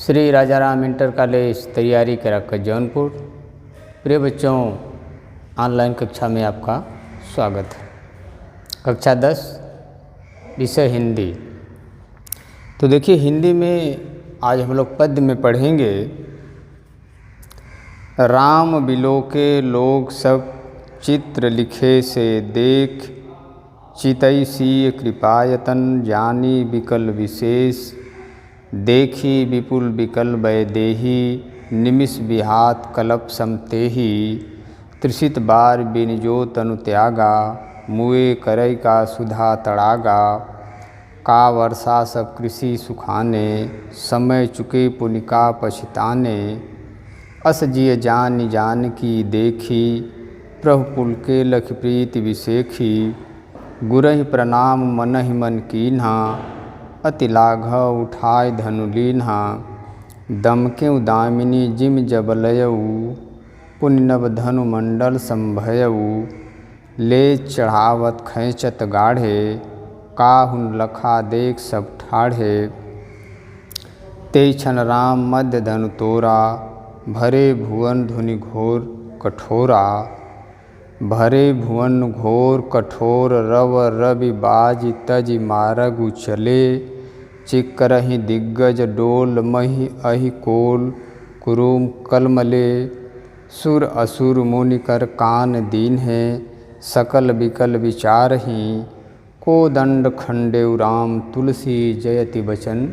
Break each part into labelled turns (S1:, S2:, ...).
S1: Shri Rajaram inter college तैयारी करा कर जौनपुर। प्रिय बच्चों, ऑनलाइन कक्षा में आपका स्वागत है। कक्षा 10 विषय हिंदी। तो देखिए, हिंदी में आज हम लोग पद्य में पढ़ेंगे, राम बिलोके लोग सब चित्र लिखे से देख, चितई सीय कृपायतन जानी विकल विशेष, देखी विपुल विकल वैदेही निमिष विहात कलप समतेही, त्रिषित बार बिनजो तनु त्यागा मुए करई का सुधा तड़ागा, का वर्षा सब कृषि सुखाने समय चुके पुनिका पछताने, अस जिय जान जान की देखी प्रभु पुल के लख प्रीति विसेखी, गुरहि प्रणाम मनहि मन कीन्हा अति लाघव उठाय धनु लीन्हा, दमकेउ दामिनी जिम जबलयऊ पुण्य नव धनु मंडल संभयऊ, ले चढ़ावत खैचत गाढ़े काहुन लखा देख सब ठाढ़े, ते क्षण राम मध्य धनु तोरा भरे भुवन धुनि घोर कठोरा, भरे भुवन घोर कठोर रव रवि बाज तज मारगु चले, चिकरहि दिग्गज डोल महि अहि कोल कुरुम कलमले, सुर असुर मुनि कर कान दीन है सकल विकल विचारहि, को दंड खंडेउ राम तुलसी जयति वचन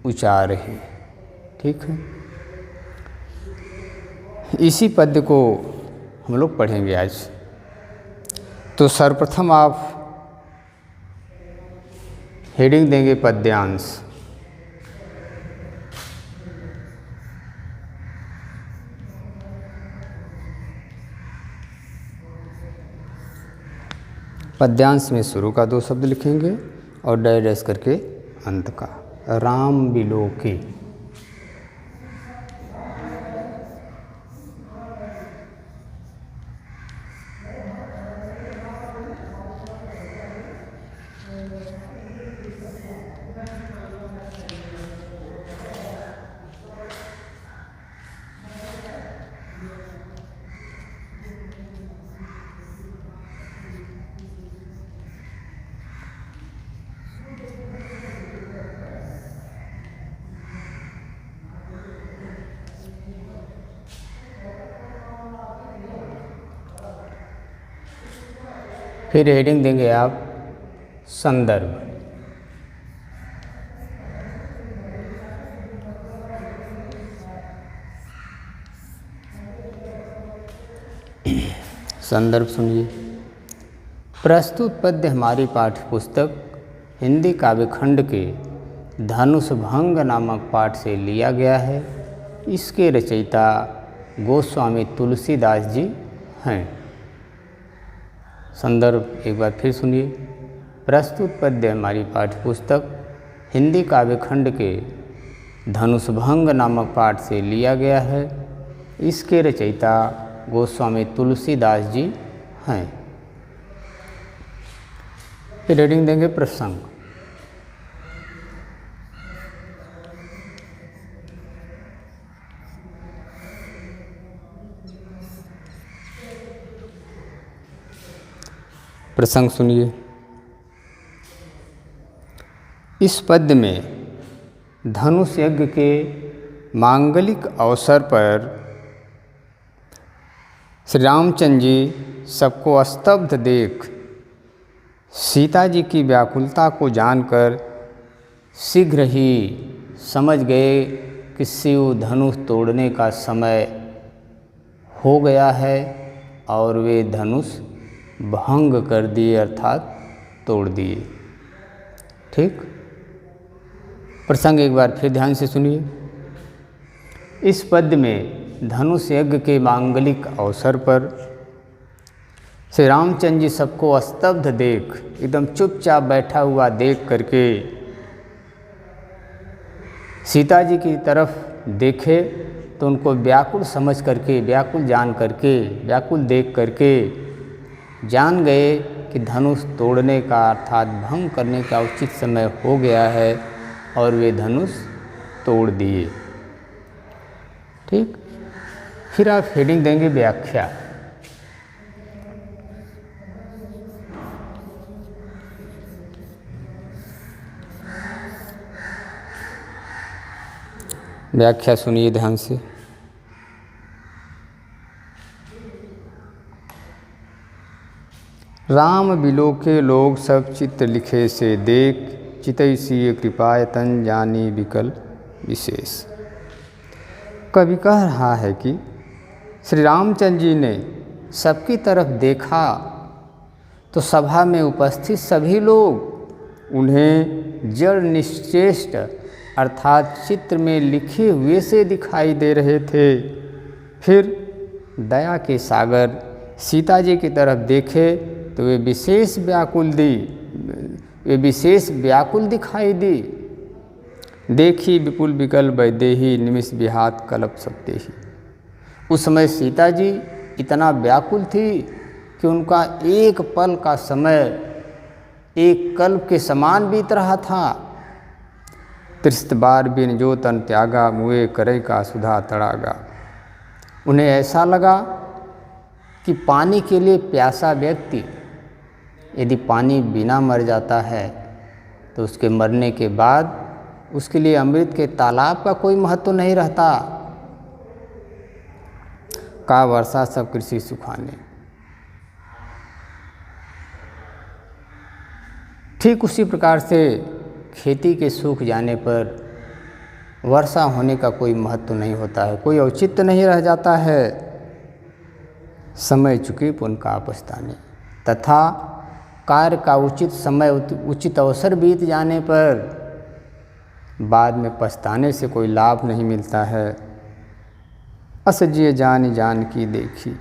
S1: उचारहि। ठीक है, इसी पद्य को हम लोग पढ़ेंगे आज। तो सर्वप्रथम आप हेडिंग देंगे पद्यांश। पद्यांश में शुरू का 2 शब्द लिखेंगे और डैश डैश करके अंत का। राम बिलोके, फिर हेडिंग देंगे आप संदर्भ। संदर्भ सुनिए। प्रस्तुत पद्य हमारी पाठ्य पुस्तक हिंदी काव्य खंड के धनुष भंग नामक पाठ से लिया गया है। इसके रचयिता गोस्वामी तुलसीदास जी हैं। संदर्भ एक बार फिर सुनिए। प्रस्तुत पद्य हमारी पाठ्य पुस्तक हिंदी काव्य खंड के धनुष भंग नामक पाठ से लिया गया है। इसके रचयिता गोस्वामी तुलसीदास जी हैं। फिर रीडिंग देंगे प्रसंग। प्रसंग सुनिए। इस पद्य में धनुष यज्ञ के मांगलिक अवसर पर श्री रामचंद्र जी सबको स्तब्ध देख सीता जी की व्याकुलता को जानकर शीघ्र ही समझ गए कि शिव धनुष तोड़ने का समय हो गया है और वे धनुष भंग कर दिए, अर्थात तोड़ दिए। ठीक, प्रसंग एक बार फिर ध्यान से सुनिए। इस पद्य में धनुष यज्ञ के मांगलिक अवसर पर श्री रामचंद्र जी सबको स्तब्ध देख, एकदम चुपचाप बैठा हुआ देख करके सीता जी की तरफ देखे तो उनको व्याकुल समझ करके, व्याकुल जान करके, व्याकुल देख करके जान गए कि धनुष तोड़ने का अर्थात भंग करने का उचित समय हो गया है और वे धनुष तोड़ दिए। ठीक। फिर आप हेडिंग देंगे व्याख्या। व्याख्या सुनिए ध्यान से। राम बिलोके लोग सब चित्त लिखे से देख, चितई सिय कृपाय तन जानी विकल विशेष। कवि कह रहा है कि श्री रामचंद्र जी ने सबकी तरफ देखा तो सभा में उपस्थित सभी लोग उन्हें जड़ निश्चेष्ट अर्थात चित्र में लिखे हुए से दिखाई दे रहे थे। फिर दया के सागर सीता जी की तरफ देखे तो वे विशेष व्याकुल दिखाई दी। देखी विपुल विकल वैदेही निमिष विहात कल्प सकते ही। उस समय सीता जी इतना व्याकुल थी कि उनका एक पल का समय एक कल्प के समान बीत रहा था। त्रिस्त बार बिन जो तन त्यागा, मुए करे का सुधा तड़ागा। उन्हें ऐसा लगा कि पानी के लिए प्यासा व्यक्ति यदि पानी बिना मर जाता है तो उसके मरने के बाद उसके लिए अमृत के तालाब का कोई महत्व नहीं रहता। का वर्षा सब कृषि सुखाने। ठीक उसी प्रकार से खेती के सूख जाने पर वर्षा होने का कोई महत्व नहीं होता है, कोई औचित्य नहीं रह जाता है। समय चुके पुन का पछताने। तथा कार्य का उचित समय उचित अवसर बीत जाने पर बाद में पछताने से कोई लाभ नहीं मिलता है। असजिय जान जान की देखी।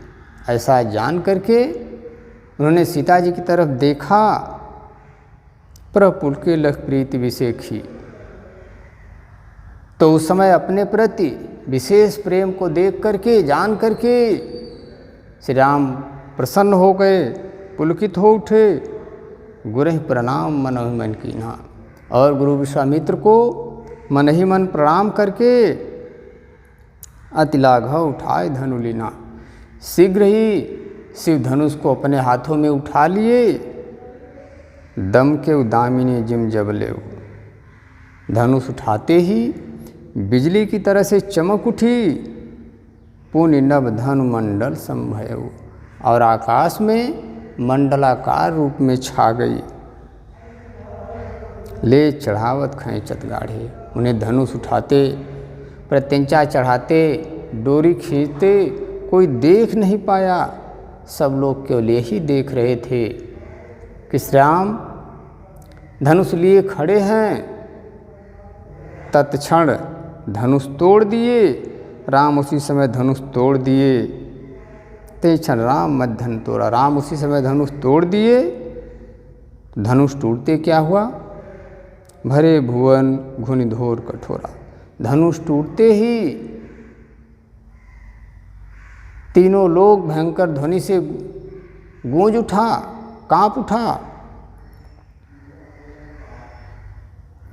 S1: ऐसा जान करके उन्होंने सीता जी की तरफ देखा। प्रपुल के लख प्रीति विशेखी। तो उस समय अपने प्रति विशेष प्रेम को देख करके जान करके श्री राम प्रसन्न हो गए, पुलकित हो उठे। गुरहि प्रणाम मन ही मन कीन्हा। और गुरु विश्वामित्र को मन ही मन प्रणाम करके अति लाघव उठाए धनु लीना। शीघ्र ही शिव धनुष को अपने हाथों में उठा लिए। दम के उदामिनी जिम जब ले। धनुष उठाते ही बिजली की तरह से चमक उठी। पुण्य नभ धनु मंडल संभयउ। और आकाश में मंडलाकार रूप में छा गई। ले चढ़ावत खैंचत गाढ़े। उन्हें धनुष उठाते, प्रत्यंचा चढ़ाते, डोरी खींचते कोई देख नहीं पाया। सब लोग केवल यही देख रहे थे कि श्री राम धनुष लिए खड़े हैं। तत्क्षण धनुष तोड़ दिए। राम उसी समय धनुष तोड़ दिए। ते क्षण राम मध्यन तोड़ा। राम उसी समय धनुष तोड़ दिए। धनुष टूटते क्या हुआ? भरे भुवन घुनिधोर कठोरा। धनुष टूटते ही तीनों लोग भयंकर ध्वनि से गूंज उठा, कांप उठा।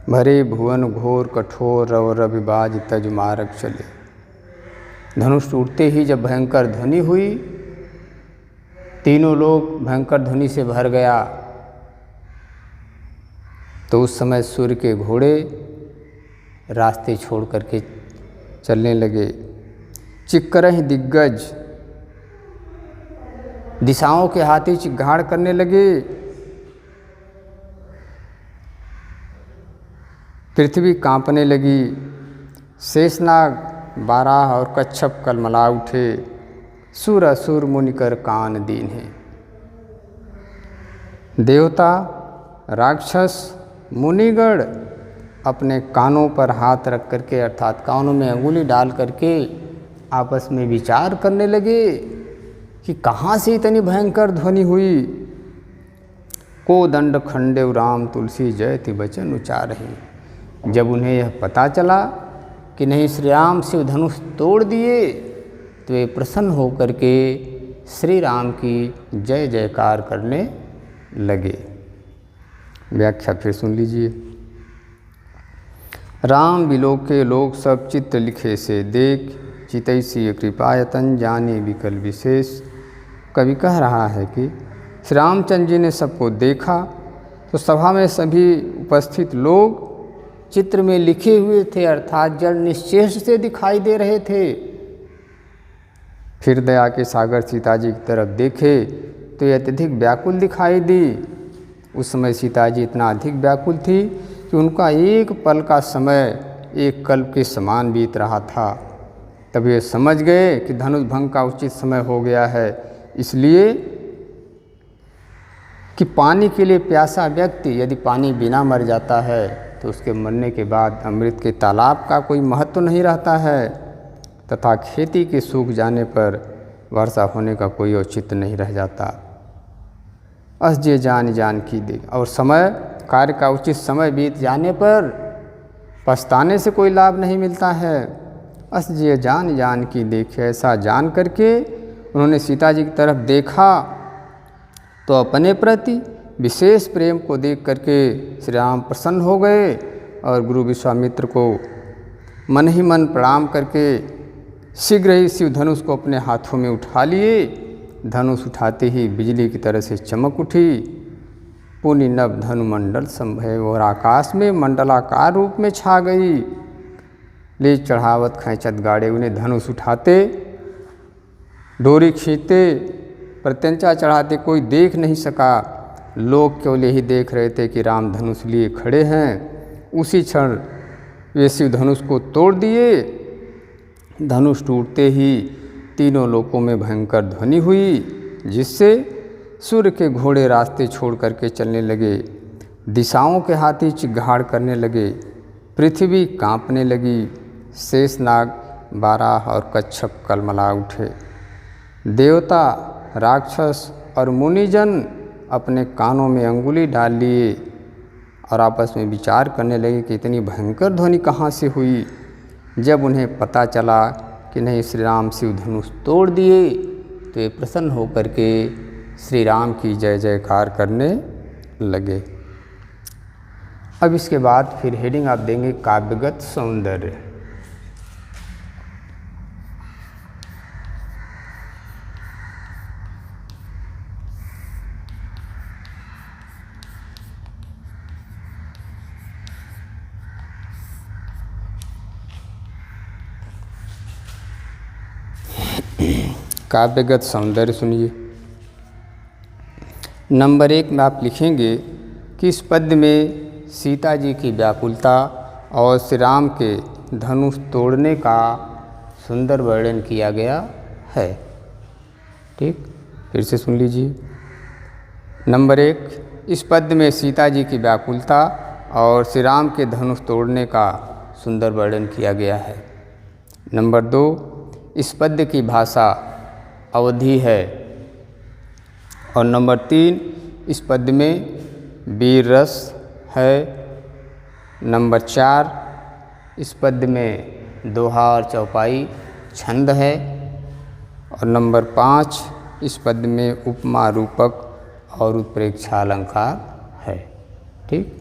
S1: भरे भुवन घोर कठोर रव रविबाज तज मारक चले। धनुष टूटते ही जब भयंकर ध्वनि हुई, तीनों लोग भयंकर ध्वनि से भर गया। तो उस समय सूर्य के घोड़े रास्ते छोड़ करके चलने लगे। चिक्करहि दिग्गज दिशाओं के हाथी चिक्गाड़ करने लगे। पृथ्वी कांपने लगी। शेषनाग, बाराह और कच्छप कलमला उठे। सुर असुर मुनिकर कान दीन है। देवता, राक्षस, मुनिगण अपने कानों पर हाथ रख करके अर्थात कानों में अंगुली डाल करके आपस में विचार करने लगे कि कहाँ से इतनी भयंकर ध्वनि हुई। को दंड खंडेव राम तुलसी जयति वचन उचारहि। जब उन्हें यह पता चला कि नहीं श्री राम शिव धनुष तोड़ दिए तो वे प्रसन्न होकर के श्री राम की जय जयकार करने लगे। व्याख्या फिर सुन लीजिए। राम बिलोके लोग सब चित्त लिखे से देख, चितैसी कृपायतन जाने विकल विशेष। कवि कह रहा है कि श्री रामचंद्र जी ने सबको देखा तो सभा में सभी उपस्थित लोग चित्र में लिखे हुए थे, अर्थात जड़ निश्चेष से दिखाई दे रहे थे। फिर दया के सागर सीता जी की तरफ देखे तो ये अत्यधिक व्याकुल दिखाई दी। उस समय सीता जी इतना अधिक व्याकुल थी कि उनका एक पल का समय एक कल्प के समान बीत रहा था। तब ये समझ गए कि धनुष भंग का उचित समय हो गया है, इसलिए कि पानी के लिए प्यासा व्यक्ति यदि पानी बिना मर जाता है तो उसके मरने के बाद अमृत के तालाब का कोई महत्व नहीं रहता है, तथा खेती के सूख जाने पर वर्षा होने का कोई औचित्य नहीं रह जाता। अस जे जान जान की दे, और समय कार्य का उचित समय बीत जाने पर पछताने से कोई लाभ नहीं मिलता है। अस जे जान जान की देखे, ऐसा जान करके उन्होंने सीता जी की तरफ देखा तो अपने प्रति विशेष प्रेम को देख करके श्री राम प्रसन्न हो गए और गुरु विश्वामित्र को मन ही मन प्रणाम करके शीघ्र ही शिव धनुष को अपने हाथों में उठा लिए। धनुष उठाते ही बिजली की तरह से चमक उठी, पुनि नभ धनुमंडल संभय, और आकाश में मंडलाकार रूप में छा गई। ले चढ़ावत खैंचत गाड़े, उन्हें धनुष उठाते डोरी खींचते प्रत्यंचा चढ़ाते कोई देख नहीं सका। लोग केवल यही देख रहे थे कि राम धनुष लिए खड़े हैं। उसी क्षण वे शिव धनुष को तोड़ दिए। धनुष टूटते ही तीनों लोकों में भयंकर ध्वनि हुई, जिससे सूर्य के घोड़े रास्ते छोड़ करके चलने लगे, दिशाओं के हाथी चिघाड़ करने लगे, पृथ्वी कांपने लगी, शेषनाग, बाराह और कच्छप कलमला उठे। देवता, राक्षस और मुनिजन अपने कानों में अंगुली डाल लिए और आपस में विचार करने लगे कि इतनी भयंकर ध्वनि कहाँ से हुई। जब उन्हें पता चला कि नहीं, श्री राम शिव धनुष तोड़ दिए, तो ये प्रसन्न होकर के श्री राम की जय जयकार करने लगे। अब इसके बाद फिर हेडिंग आप देंगे काव्यगत सौंदर्य। काव्यगत सौंदर्य सुनिए। नंबर 1 में आप लिखेंगे कि इस पद्य में सीता जी की व्याकुलता और श्री राम के धनुष तोड़ने का सुंदर वर्णन किया गया है। ठीक, फिर से सुन लीजिए। नंबर 1, इस पद्य में सीता जी की व्याकुलता और श्री राम के धनुष तोड़ने का सुंदर वर्णन किया गया है। नंबर 2, इस पद्य की भाषा अवधी है। और नंबर 3, इस पद्य में वीर रस है। नंबर 4, इस पद्य में दोहा और चौपाई छंद है। और नंबर 5, इस पद्य में उपमा, रूपक और उत्प्रेक्षा अलंकार है। ठीक,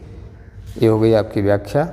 S1: ये हो गई आपकी व्याख्या।